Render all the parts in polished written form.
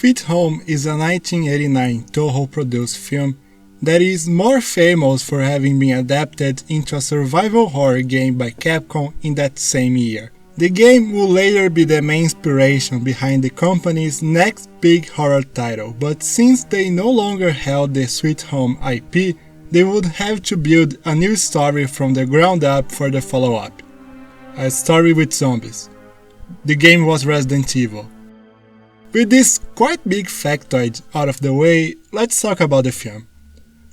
Sweet Home is a 1989 Toho-produced film that is more famous for having been adapted into a survival horror game by Capcom in that same year. The game would later be the main inspiration behind the company's next big horror title, but since they no longer held the Sweet Home IP, they would have to build a new story from the ground up for the follow-up. A story with zombies. The game was Resident Evil. With this quite big factoid out of the way, let's talk about the film.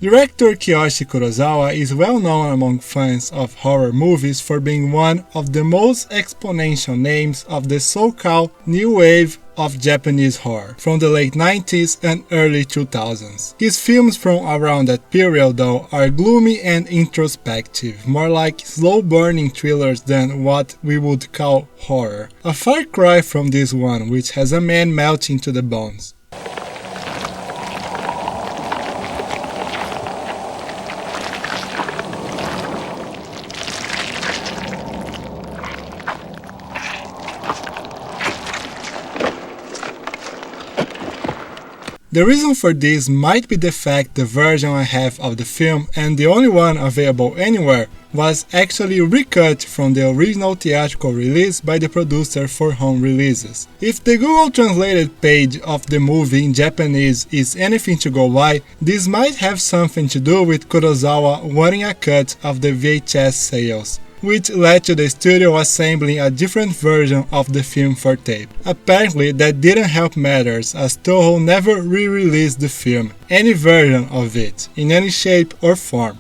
Director Kiyoshi Kurosawa is well known among fans of horror movies for being one of the most exponential names of the so-called new wave of Japanese horror from the late 90s and early 2000s. His films from around that period though are gloomy and introspective, more like slow-burning thrillers than what we would call horror. A far cry from this one, which has a man melting to the bones. The reason for this might be the fact the version I have of the film, and the only one available anywhere, was actually recut from the original theatrical release by the producer for home releases. If the Google translated page of the movie in Japanese is anything to go by, this might have something to do with Kurosawa wanting a cut of the VHS sales, which led to the studio assembling a different version of the film for tape. Apparently that didn't help matters, as Toho never re-released the film, any version of it, in any shape or form,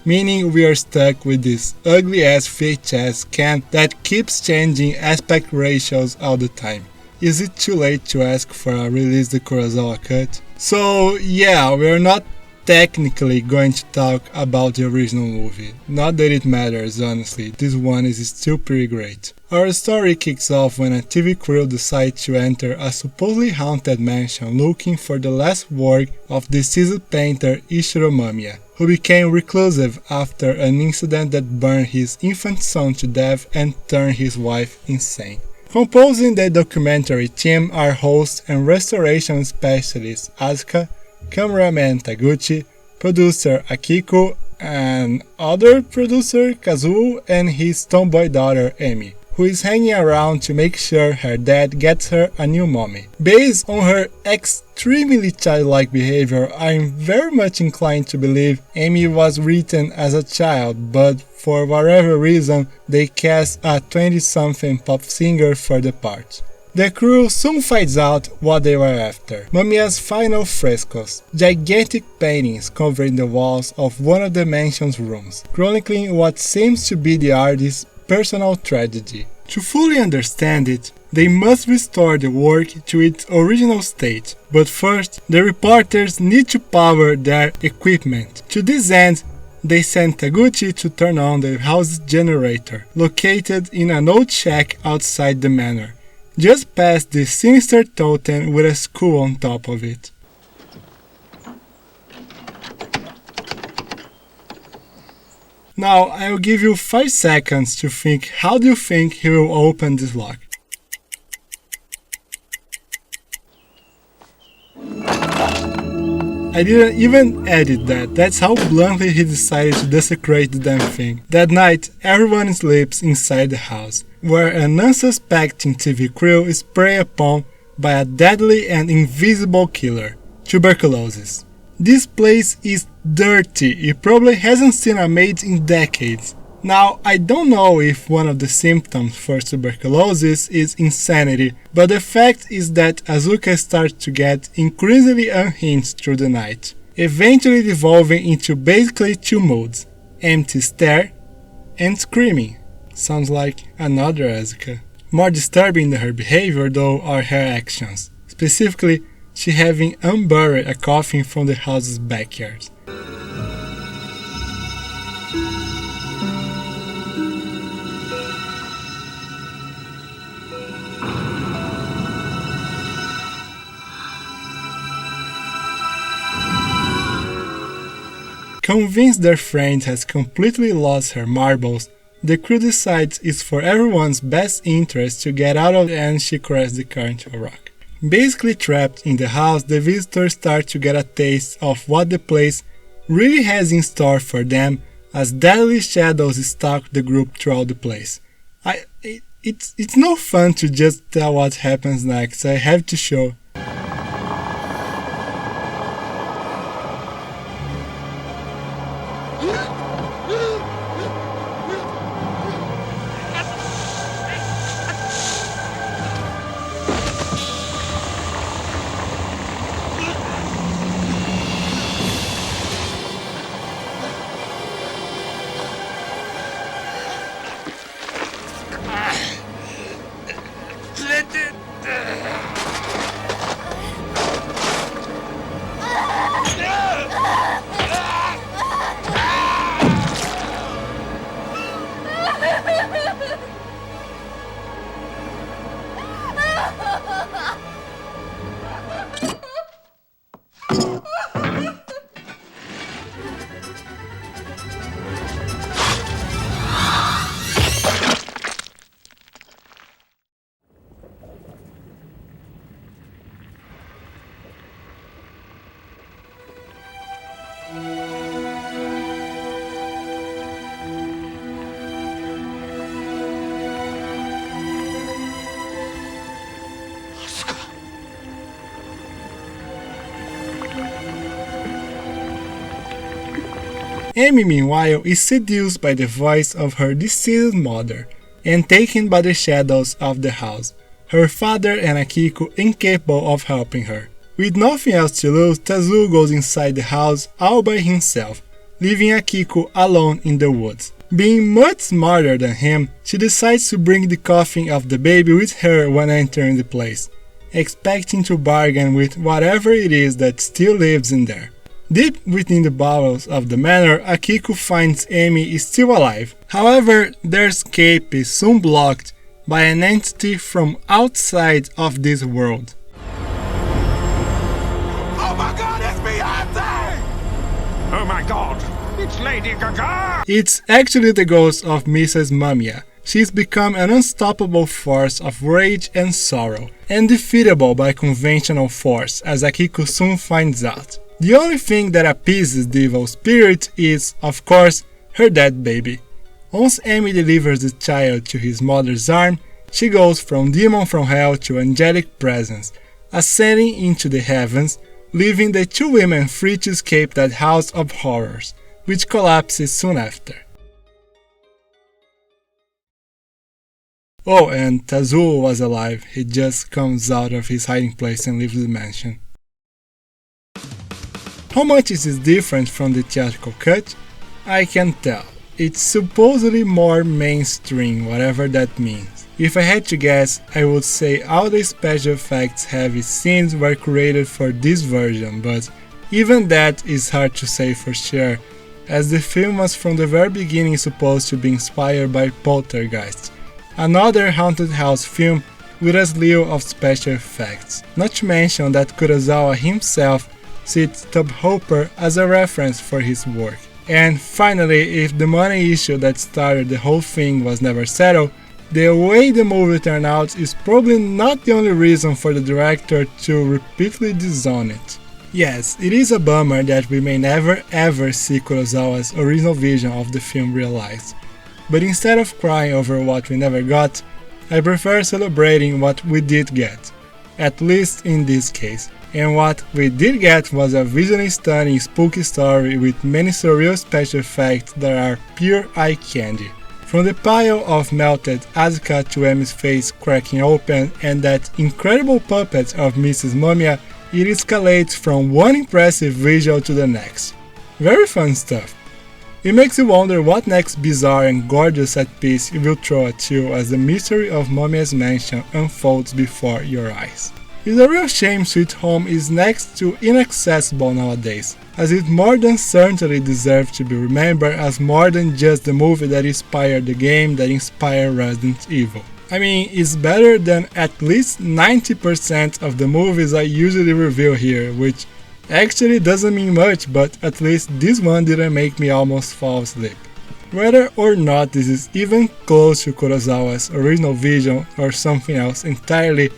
meaning we are stuck with this ugly-ass VHS can that keeps changing aspect ratios all the time. Is it too late to ask for a release the Kurosawa cut? So yeah, we are not technically going to talk about the original movie. Not that it matters, honestly, this one is still pretty great. Our story kicks off when a TV crew decides to enter a supposedly haunted mansion looking for the last work of deceased painter Ishiro Mamiya, who became reclusive after an incident that burned his infant son to death and turned his wife insane. Composing the documentary team are host and restoration specialist Asuka, cameraman Taguchi, producer Akiko, and other producer Kazuo and his tomboy daughter Emi, who is hanging around to make sure her dad gets her a new mommy. Based on her extremely childlike behavior, I am very much inclined to believe Emi was written as a child, but for whatever reason they cast a 20-something pop singer for the part. The crew soon finds out what they were after. Mamiya's final frescoes, gigantic paintings covering the walls of one of the mansion's rooms, chronicling what seems to be the artist's personal tragedy. To fully understand it, they must restore the work to its original state, but first, the reporters need to power their equipment. To this end, they send Taguchi to turn on the house's generator, located in an old shack outside the manor, just past the sinister totem with a skull on top of it. Now I'll give you 5 seconds to think how do you think he will open this lock. I didn't even edit that, that's how bluntly he decided to desecrate the damn thing. That night, everyone sleeps inside the house, where an unsuspecting TV crew is preyed upon by a deadly and invisible killer, tuberculosis. This place is dirty, it probably hasn't seen a maid in decades. Now, I don't know if one of the symptoms for tuberculosis is insanity, but the fact is that Asuka starts to get increasingly unhinged through the night, eventually devolving into basically 2 moods: empty stare and screaming. Sounds like another Asuka. More disturbing than her behavior though are her actions, specifically she having unburied a coffin from the house's backyard. Convinced their friend has completely lost her marbles, the crew decides it's for everyone's best interest to get out of it, and she crashes the car into a rock. Basically trapped in the house, the visitors start to get a taste of what the place really has in store for them as deadly shadows stalk the group throughout the place. It's no fun to just tell what happens next, I have to show. Amy, meanwhile, is seduced by the voice of her deceased mother and taken by the shadows of the house, her father and Akiko incapable of helping her. With nothing else to lose, Tazuo goes inside the house all by himself, leaving Akiko alone in the woods. Being much smarter than him, she decides to bring the coffin of the baby with her when entering the place, expecting to bargain with whatever it is that still lives in there. Deep within the bowels of the manor, Akiko finds Amy is still alive. However, their escape is soon blocked by an entity from outside of this world. Oh my god, it's Beyonce! Oh my god, it's Lady Gaga! It's actually the ghost of Mrs. Mamiya. She's become an unstoppable force of rage and sorrow, and defeatable by conventional force, as Akiko soon finds out. The only thing that appeases the evil spirit is, of course, her dead baby. Once Amy delivers the child to his mother's arm, she goes from demon from hell to angelic presence, ascending into the heavens, leaving the two women free to escape that house of horrors, which collapses soon after. Oh, and Tazuo was alive, he just comes out of his hiding place and leaves the mansion. How much is this different from the theatrical cut? I can't tell. It's supposedly more mainstream, whatever that means. If I had to guess, I would say all the special effects heavy scenes were created for this version, but even that is hard to say for sure, as the film was from the very beginning supposed to be inspired by Poltergeist, another haunted house film with a slew of special effects. Not to mention that Kurosawa himself cites Tub Hopper as a reference for his work. And finally, if the money issue that started the whole thing was never settled, the way the movie turned out is probably not the only reason for the director to repeatedly disown it. Yes, it is a bummer that we may never ever see Kurosawa's original vision of the film realized, but instead of crying over what we never got, I prefer celebrating what we did get, at least in this case. And what we did get was a visually stunning spooky story with many surreal special effects that are pure eye candy. From the pile of melted Asuka to Amy's face cracking open and that incredible puppet of Mrs. Mamiya, it escalates from one impressive visual to the next. Very fun stuff. It makes you wonder what next bizarre and gorgeous set piece it will throw at you as the mystery of Mamiya's mansion unfolds before your eyes. It's a real shame Sweet Home is next to inaccessible nowadays, as it more than certainly deserves to be remembered as more than just the movie that inspired the game that inspired Resident Evil. I mean, it's better than at least 90% of the movies I usually review here, which actually doesn't mean much, but at least this one didn't make me almost fall asleep. Whether or not this is even close to Kurosawa's original vision or something else entirely,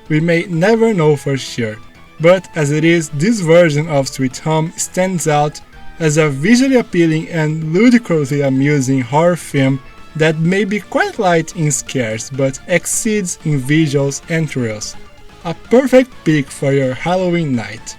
We may never know for sure, but as it is, this version of Sweet Home stands out as a visually appealing and ludicrously amusing horror film that may be quite light in scares but exceeds in visuals and thrills. A perfect pick for your Halloween night.